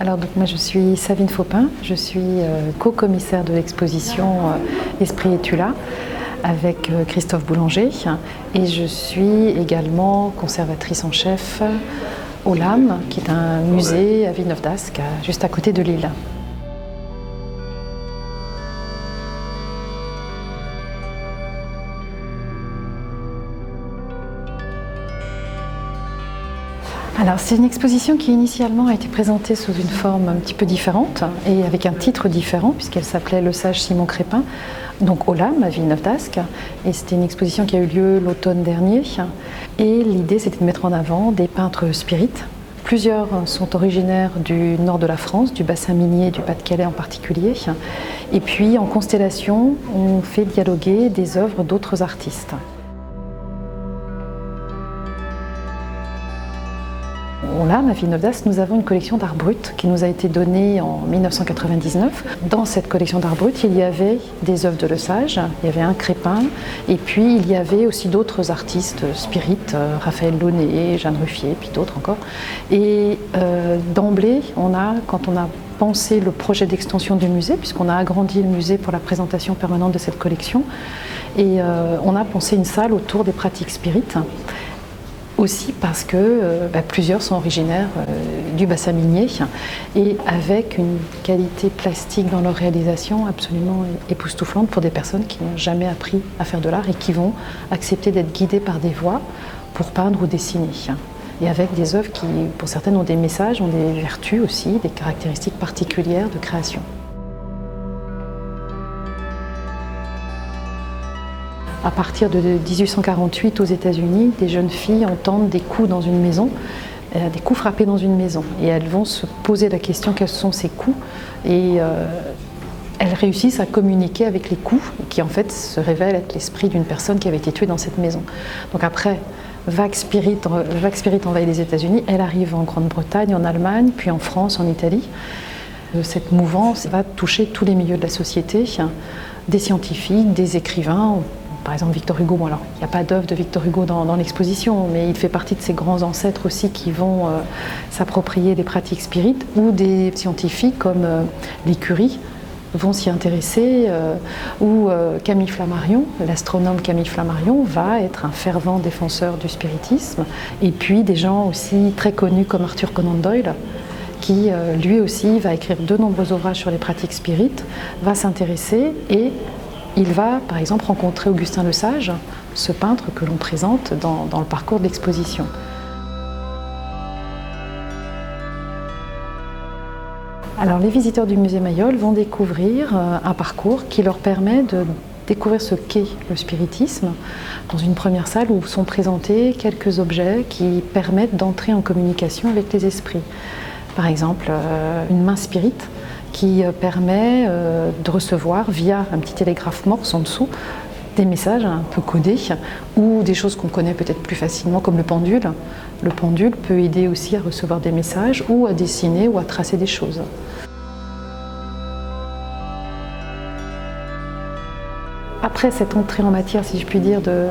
Alors donc moi je suis Savine Faupin, je suis co-commissaire de l'exposition Esprit et Tula avec Christophe Boulanger et je suis également conservatrice en chef au LAM, qui est un musée à Villeneuve-d'Ascq, juste à côté de Lille. Alors c'est une exposition qui initialement a été présentée sous une forme un petit peu différente et avec un titre différent puisqu'elle s'appelait Le Sage Simon Crépin, donc au LAM à Villeneuve-d'Ascq, et c'était une exposition qui a eu lieu l'automne dernier et l'idée c'était de mettre en avant des peintres spirites. Plusieurs sont originaires du nord de la France, du bassin minier du Pas-de-Calais en particulier, et puis en constellation on fait dialoguer des œuvres d'autres artistes. Au LAM, à Villeneuve-d'Ascq, nous avons une collection d'art brut qui nous a été donnée en 1999. Dans cette collection d'art brut, il y avait des œuvres de Le Sage, il y avait un Crépin, et puis il y avait aussi d'autres artistes spirites, Raphaël Launay, Jeanne Ruffier, puis d'autres encore. Et d'emblée, quand on a pensé le projet d'extension du musée, puisqu'on a agrandi le musée pour la présentation permanente de cette collection, et on a pensé une salle autour des pratiques spirites. Aussi parce que plusieurs sont originaires du bassin minier et avec une qualité plastique dans leur réalisation absolument époustouflante pour des personnes qui n'ont jamais appris à faire de l'art et qui vont accepter d'être guidées par des voix pour peindre ou dessiner. Et avec des œuvres qui, pour certaines, ont des messages, ont des vertus aussi, des caractéristiques particulières de création. À partir de 1848 aux États-Unis, des jeunes filles entendent des coups dans une maison, des coups frappés dans une maison. Et elles vont se poser la question quels sont ces coups. Et elles réussissent à communiquer avec les coups, qui en fait se révèlent être l'esprit d'une personne qui avait été tuée dans cette maison. Donc après, vague spirit envahit les États-Unis, elle arrive en Grande-Bretagne, en Allemagne, puis en France, en Italie. Cette mouvance va toucher tous les milieux de la société, des scientifiques, des écrivains. Par exemple, Victor Hugo, alors il n'y a pas d'œuvre de Victor Hugo dans l'exposition, mais il fait partie de ces grands ancêtres aussi qui vont s'approprier les pratiques spirites, ou des scientifiques comme les Curie vont s'y intéresser, ou Camille Flammarion, l'astronome Camille Flammarion, va être un fervent défenseur du spiritisme, et puis des gens aussi très connus comme Arthur Conan Doyle, qui lui aussi va écrire de nombreux ouvrages sur les pratiques spirites, va s'intéresser et il va, par exemple, rencontrer Augustin Le Sage, ce peintre que l'on présente dans le parcours de l'exposition. Alors, les visiteurs du musée Mayol vont découvrir un parcours qui leur permet de découvrir ce qu'est le spiritisme dans une première salle où sont présentés quelques objets qui permettent d'entrer en communication avec les esprits. Par exemple, une main spirite qui permet de recevoir via un petit télégraphe morse en dessous des messages un peu codés ou des choses qu'on connaît peut-être plus facilement comme le pendule. Le pendule peut aider aussi à recevoir des messages ou à dessiner ou à tracer des choses. Après cette entrée en matière, si je puis dire, de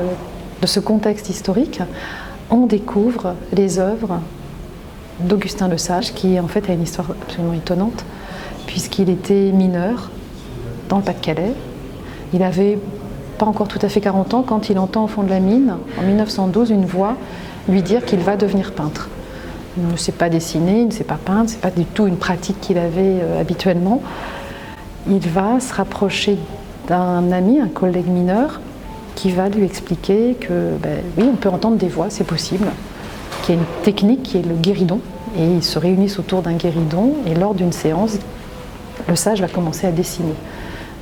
ce contexte historique, on découvre les œuvres d'Augustin Le Sage qui en fait a une histoire absolument étonnante, puisqu'il était mineur dans le Pas-de-Calais. Il n'avait pas encore tout à fait 40 ans quand il entend au fond de la mine, en 1912, une voix lui dire qu'il va devenir peintre. Il ne sait pas dessiner, il ne sait pas peindre, ce n'est pas du tout une pratique qu'il avait habituellement. Il va se rapprocher d'un ami, un collègue mineur, qui va lui expliquer que oui, on peut entendre des voix, c'est possible, qu'il y a une technique qui est le guéridon, et ils se réunissent autour d'un guéridon, et lors d'une séance, Le Sage va commencer à dessiner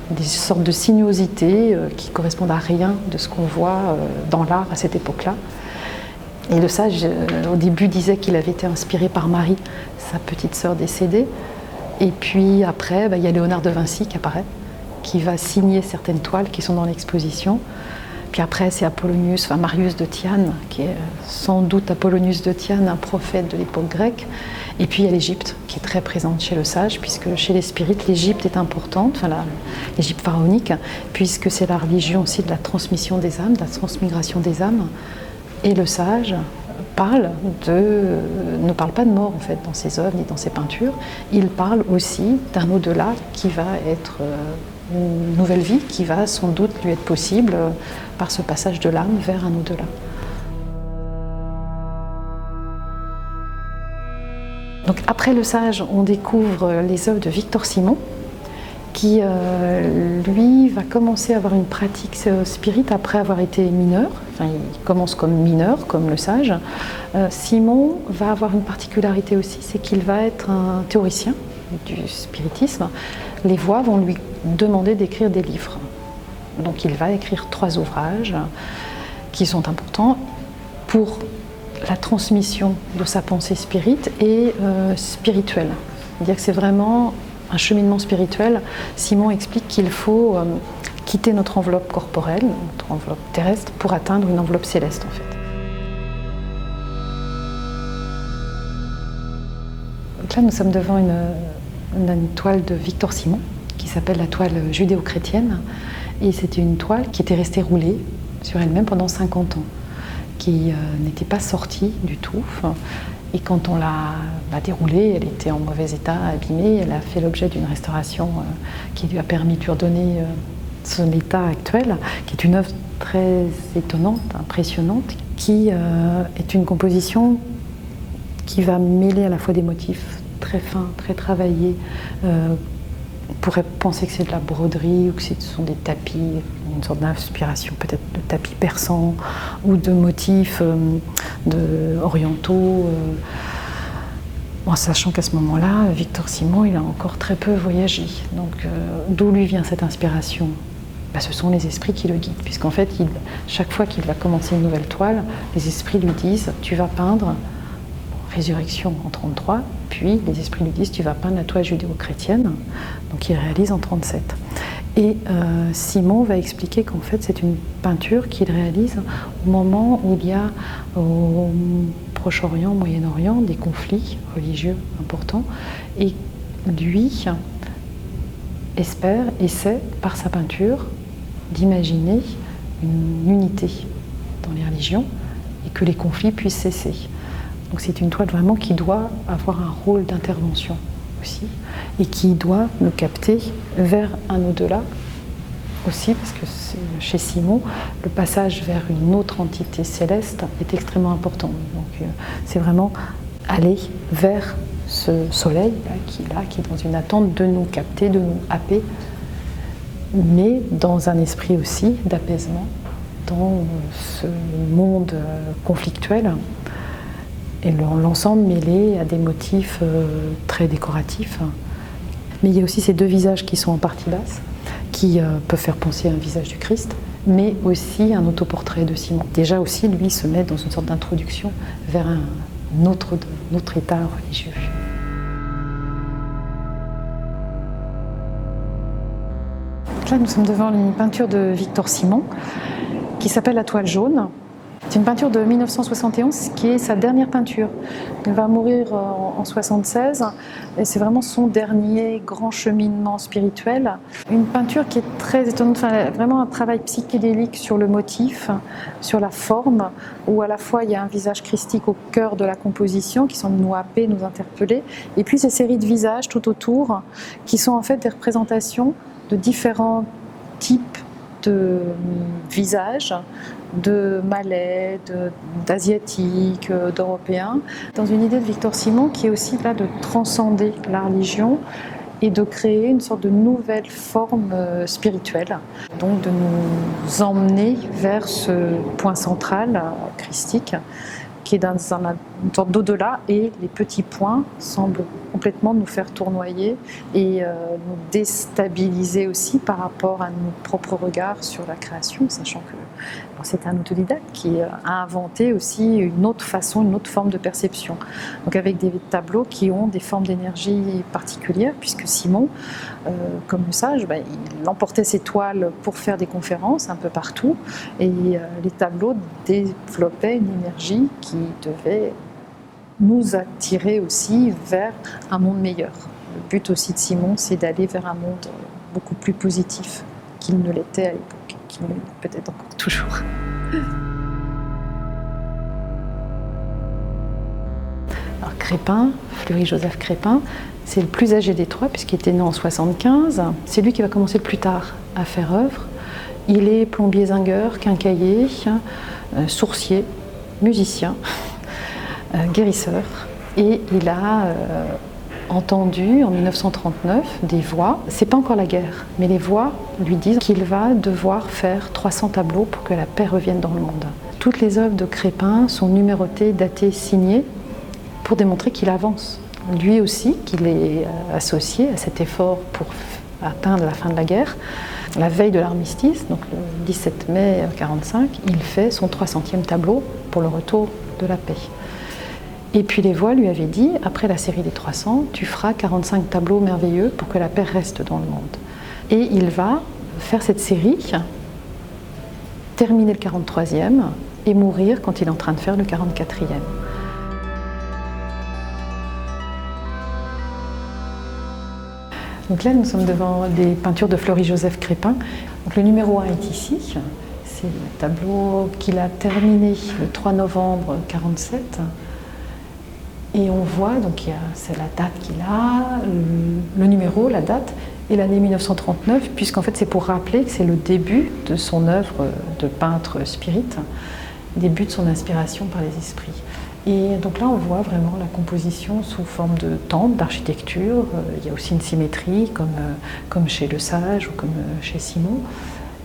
des sortes de sinuosités qui correspondent à rien de ce qu'on voit dans l'art à cette époque-là. Et Le Sage, au début, disait qu'il avait été inspiré par Marie, sa petite sœur décédée. Et puis après, il y a Léonard de Vinci qui apparaît, qui va signer certaines toiles qui sont dans l'exposition. Puis après, c'est Marius de Thiane, qui est sans doute Apollonius de Thiane, un prophète de l'époque grecque. Et puis il y a l'Égypte, qui est très présente chez Le Sage, puisque chez les spirites, l'Égypte est importante, l'Égypte pharaonique, puisque c'est la religion aussi de la transmission des âmes, de la transmigration des âmes. Et Le Sage ne parle pas de mort en fait dans ses œuvres ni dans ses peintures. Il parle aussi d'un au-delà qui va être une nouvelle vie qui va sans doute lui être possible par ce passage de l'âme vers un au-delà. Donc après Le Sage, on découvre les œuvres de Victor Simon, qui lui va commencer à avoir une pratique spirit après avoir été mineur. Enfin, il commence comme mineur, comme Le Sage. Simon va avoir une particularité aussi, c'est qu'il va être un théoricien du spiritisme. Les voix vont lui demander d'écrire des livres. Donc il va écrire 3 ouvrages qui sont importants pour la transmission de sa pensée spirit et spirituelle. C'est-à-dire que c'est vraiment un cheminement spirituel. Simon explique qu'il faut quitter notre enveloppe corporelle, notre enveloppe terrestre, pour atteindre une enveloppe céleste en fait. Donc là, nous sommes devant une toile de Victor Simon qui s'appelle la toile judéo-chrétienne. Et c'était une toile qui était restée roulée sur elle-même pendant 50 ans, qui n'était pas sortie du tout. Et quand on l'a déroulée, elle était en mauvais état, abîmée. Elle a fait l'objet d'une restauration qui lui a permis de lui redonner son état actuel, qui est une œuvre très étonnante, impressionnante, qui est une composition qui va mêler à la fois des motifs très fins, très travaillés. On pourrait penser que c'est de la broderie ou que ce sont des tapis, une sorte d'inspiration peut-être de tapis persans ou de motifs orientaux. Bon, sachant qu'à ce moment-là, Victor Simon, il a encore très peu voyagé. Donc d'où lui vient cette inspiration ? Ce sont les esprits qui le guident, puisqu'en fait, chaque fois qu'il va commencer une nouvelle toile, les esprits lui disent « tu vas peindre ». Résurrection en 1933, puis les esprits lui disent tu vas peindre la toile judéo-chrétienne, donc il réalise en 1937. Et Simon va expliquer qu'en fait c'est une peinture qu'il réalise au moment où il y a au Proche-Orient, Moyen-Orient, des conflits religieux importants, et lui essaie par sa peinture d'imaginer une unité dans les religions et que les conflits puissent cesser. Donc c'est une toile vraiment qui doit avoir un rôle d'intervention aussi et qui doit nous capter vers un au-delà aussi, parce que chez Simon, le passage vers une autre entité céleste est extrêmement important. Donc c'est vraiment aller vers ce soleil là, qui est dans une attente de nous capter, de nous happer, mais dans un esprit aussi d'apaisement dans ce monde conflictuel. Et l'ensemble mêlé à des motifs très décoratifs. Mais il y a aussi ces 2 visages qui sont en partie basse, qui peuvent faire penser à un visage du Christ, mais aussi un autoportrait de Simon. Déjà aussi, lui se met dans une sorte d'introduction vers un autre état religieux. Donc là, nous sommes devant une peinture de Victor Simon, qui s'appelle La Toile jaune. C'est une peinture de 1971 qui est sa dernière peinture. Il va mourir en 1976 et c'est vraiment son dernier grand cheminement spirituel. Une peinture qui est très étonnante, vraiment un travail psychédélique sur le motif, sur la forme, où à la fois il y a un visage christique au cœur de la composition qui semble nous happer, nous interpeller, et puis ces séries de visages tout autour qui sont en fait des représentations de différents types de visages, de Malais, d'Asiatiques, d'Européens, dans une idée de Victor Simon qui est aussi là de transcender la religion et de créer une sorte de nouvelle forme spirituelle, donc de nous emmener vers ce point central christique qui est dans une sorte d'au-delà, et les petits points semblent complètement nous faire tournoyer et nous déstabiliser aussi par rapport à nos propres regards sur la création, sachant que c'est un autodidacte qui a inventé aussi une autre façon, une autre forme de perception. Donc avec des tableaux qui ont des formes d'énergie particulières, puisque Simon, comme Le Sage, il emportait ses toiles pour faire des conférences un peu partout, et les tableaux développaient une énergie qui devait nous attirer aussi vers un monde meilleur. Le but aussi de Simon, c'est d'aller vers un monde beaucoup plus positif qu'il ne l'était à l'époque, qu'il ne l'est peut-être encore toujours. Crépin, Fleury-Joseph Crépin. C'est le plus âgé des trois puisqu'il était né en 75. C'est lui qui va commencer le plus tard à faire œuvre. Il est plombier zingueur, quincaillier, sourcier, musicien, guérisseur. Et il a entendu en 1939 des voix. C'est pas encore la guerre, mais les voix lui disent qu'il va devoir faire 300 tableaux pour que la paix revienne dans le monde. Toutes les œuvres de Crépin sont numérotées, datées, signées pour démontrer qu'il avance. Lui aussi, qu'il est associé à cet effort pour atteindre la fin de la guerre. La veille de l'armistice, donc le 17 mai 1945, il fait son 300e tableau pour le retour de la paix. Et puis les voix lui avaient dit, après la série des 300, tu feras 45 tableaux merveilleux pour que la paix reste dans le monde. Et il va faire cette série, terminer le 43e et mourir quand il est en train de faire le 44e. Donc là, nous sommes devant des peintures de Fleury-Joseph Crépin. Donc le numéro 1 est ici. C'est le tableau qu'il a terminé le 3 novembre 1947. Et on voit, donc c'est la date qu'il a, le numéro, la date, et l'année 1939, puisqu'en fait c'est pour rappeler que c'est le début de son œuvre de peintre spirit, début de son inspiration par les esprits. Et donc là on voit vraiment la composition sous forme de temple, d'architecture. Il y a aussi une symétrie comme chez Le Sage ou comme chez Simon,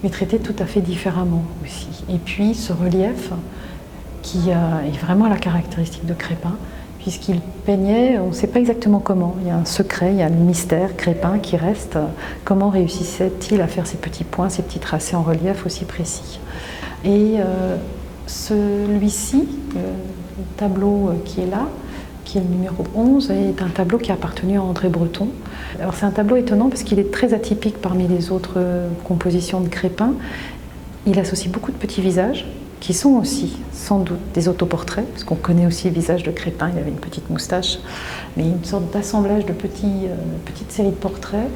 mais traité tout à fait différemment aussi. Et puis ce relief qui est vraiment la caractéristique de Crépin, puisqu'il peignait, on ne sait pas exactement comment, il y a un secret, il y a le mystère Crépin qui reste. Comment réussissait-il à faire ces petits points, ces petits tracés en relief aussi précis? Et celui-ci, le tableau qui est là, qui est le numéro 11, est un tableau qui a appartenu à André Breton. Alors c'est un tableau étonnant parce qu'il est très atypique parmi les autres compositions de Crépin. Il associe beaucoup de petits visages, qui sont aussi sans doute des autoportraits, parce qu'on connaît aussi le visage de Crépin, il avait une petite moustache, mais une sorte d'assemblage de petites séries de portraits.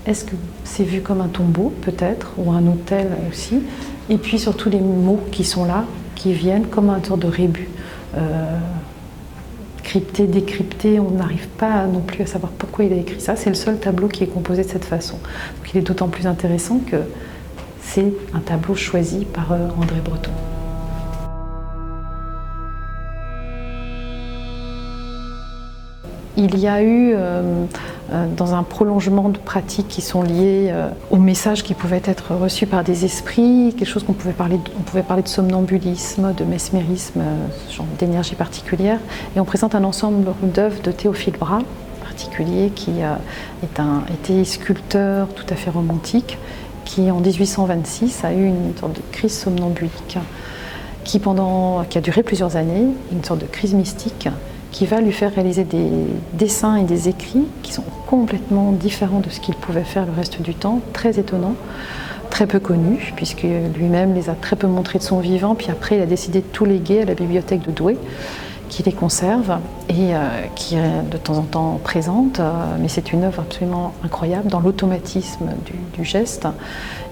Est-ce que c'est vu comme un tombeau, peut-être, ou un autel aussi? Et puis surtout les mots qui sont là, qui viennent comme un sorte de rébus. Crypté, décrypté, on n'arrive pas non plus à savoir pourquoi il a écrit ça. C'est le seul tableau qui est composé de cette façon. Donc il est d'autant plus intéressant que c'est un tableau choisi par André Breton. Il y a eu, dans un prolongement de pratiques qui sont liées aux messages qui pouvaient être reçus par des esprits, quelque chose on pouvait parler de somnambulisme, de mesmérisme, ce genre d'énergie particulière. Et on présente un ensemble d'œuvres de Théophile Bras, particulier, qui était sculpteur tout à fait romantique, qui en 1826 a eu une sorte de crise somnambulique, qui a duré plusieurs années, une sorte de crise mystique, qui va lui faire réaliser des dessins et des écrits qui sont complètement différents de ce qu'il pouvait faire le reste du temps, très étonnants, très peu connus, puisque lui-même les a très peu montrés de son vivant, puis après il a décidé de tout léguer à la bibliothèque de Douai, qui les conserve et qui est de temps en temps présente, mais c'est une œuvre absolument incroyable dans l'automatisme du geste,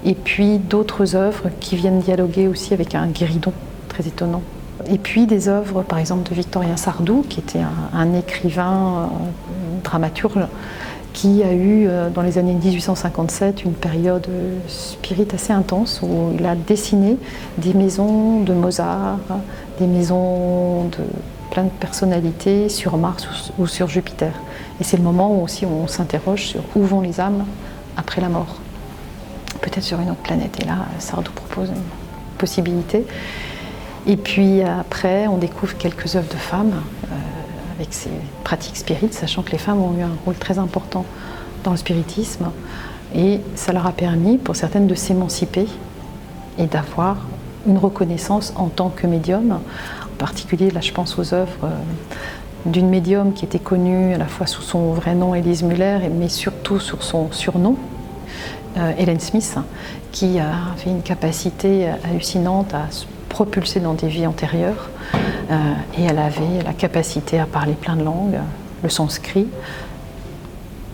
et puis d'autres œuvres qui viennent dialoguer aussi avec un guéridon très étonnant. Et puis des œuvres, par exemple, de Victorien Sardou, qui était un écrivain, dramaturge, qui a eu, dans les années 1857, une période spirit assez intense, où il a dessiné des maisons de Mozart, des maisons de plein de personnalités sur Mars ou sur Jupiter. Et c'est le moment où aussi on s'interroge sur où vont les âmes après la mort. Peut-être sur une autre planète. Et là, Sardou propose une possibilité. Et puis après, on découvre quelques œuvres de femmes avec ces pratiques spirites, sachant que les femmes ont eu un rôle très important dans le spiritisme. Et ça leur a permis, pour certaines, de s'émanciper et d'avoir une reconnaissance en tant que médium. En particulier, là, je pense aux œuvres d'une médium qui était connue à la fois sous son vrai nom, Élise Muller, mais surtout sur son surnom, Helen Smith, qui avait une capacité hallucinante à se propulsée dans des vies antérieures, et elle avait la capacité à parler plein de langues, le sanskrit,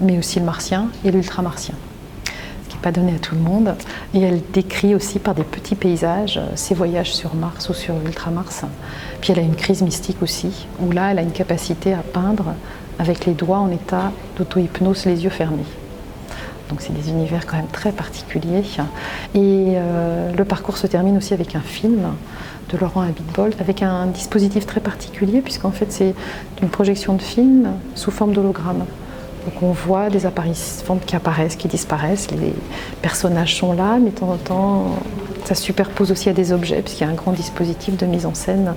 mais aussi le martien et l'ultramartien. Ce qui n'est pas donné à tout le monde. Et elle décrit aussi par des petits paysages ses voyages sur Mars ou sur Ultramars. Puis elle a une crise mystique aussi, où là, elle a une capacité à peindre avec les doigts en état d'auto-hypnose, les yeux fermés. Donc c'est des univers quand même très particuliers. Et le parcours se termine aussi avec un film de Laurent Abitbol, avec un dispositif très particulier, puisqu'en fait c'est une projection de film sous forme d'hologramme. Donc on voit des apparitions qui apparaissent, qui disparaissent, les personnages sont là, mais de temps en temps ça superpose aussi à des objets, puisqu'il y a un grand dispositif de mise en scène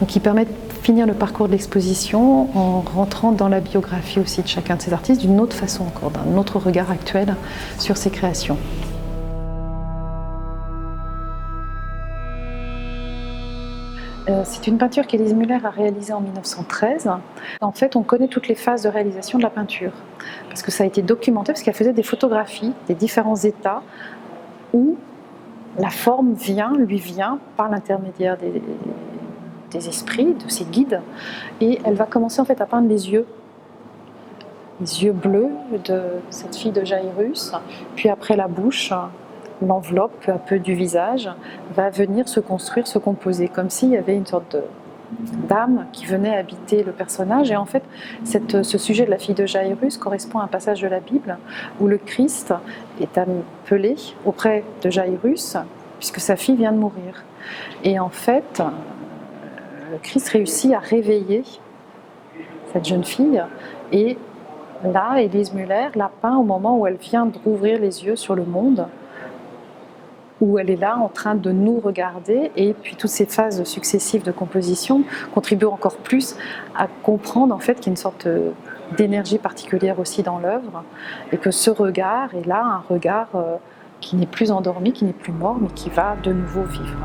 donc, qui permet de finir le parcours de l'exposition en rentrant dans la biographie aussi de chacun de ces artistes d'une autre façon encore, d'un autre regard actuel sur ces créations. C'est une peinture qu'Élise Muller a réalisée en 1913. En fait, on connaît toutes les phases de réalisation de la peinture, parce que ça a été documenté, parce qu'elle faisait des photographies des différents états où la forme lui vient par l'intermédiaire des esprits, de ses guides, et elle va commencer en fait à peindre les yeux bleus de cette fille de Jaïrus, puis après la bouche, l'enveloppe peu à peu du visage va venir se construire, se composer, comme s'il y avait une sorte d'âme qui venait habiter le personnage. Et en fait, ce sujet de la fille de Jaïrus correspond à un passage de la Bible où le Christ est appelé auprès de Jaïrus, puisque sa fille vient de mourir. Et en fait, le Christ réussit à réveiller cette jeune fille, et là, Élise Muller l'a peint au moment où elle vient de rouvrir les yeux sur le monde, où elle est là en train de nous regarder, et puis toutes ces phases successives de composition contribuent encore plus à comprendre en fait qu'il y a une sorte d'énergie particulière aussi dans l'œuvre, et que ce regard est là un regard qui n'est plus endormi, qui n'est plus mort, mais qui va de nouveau vivre.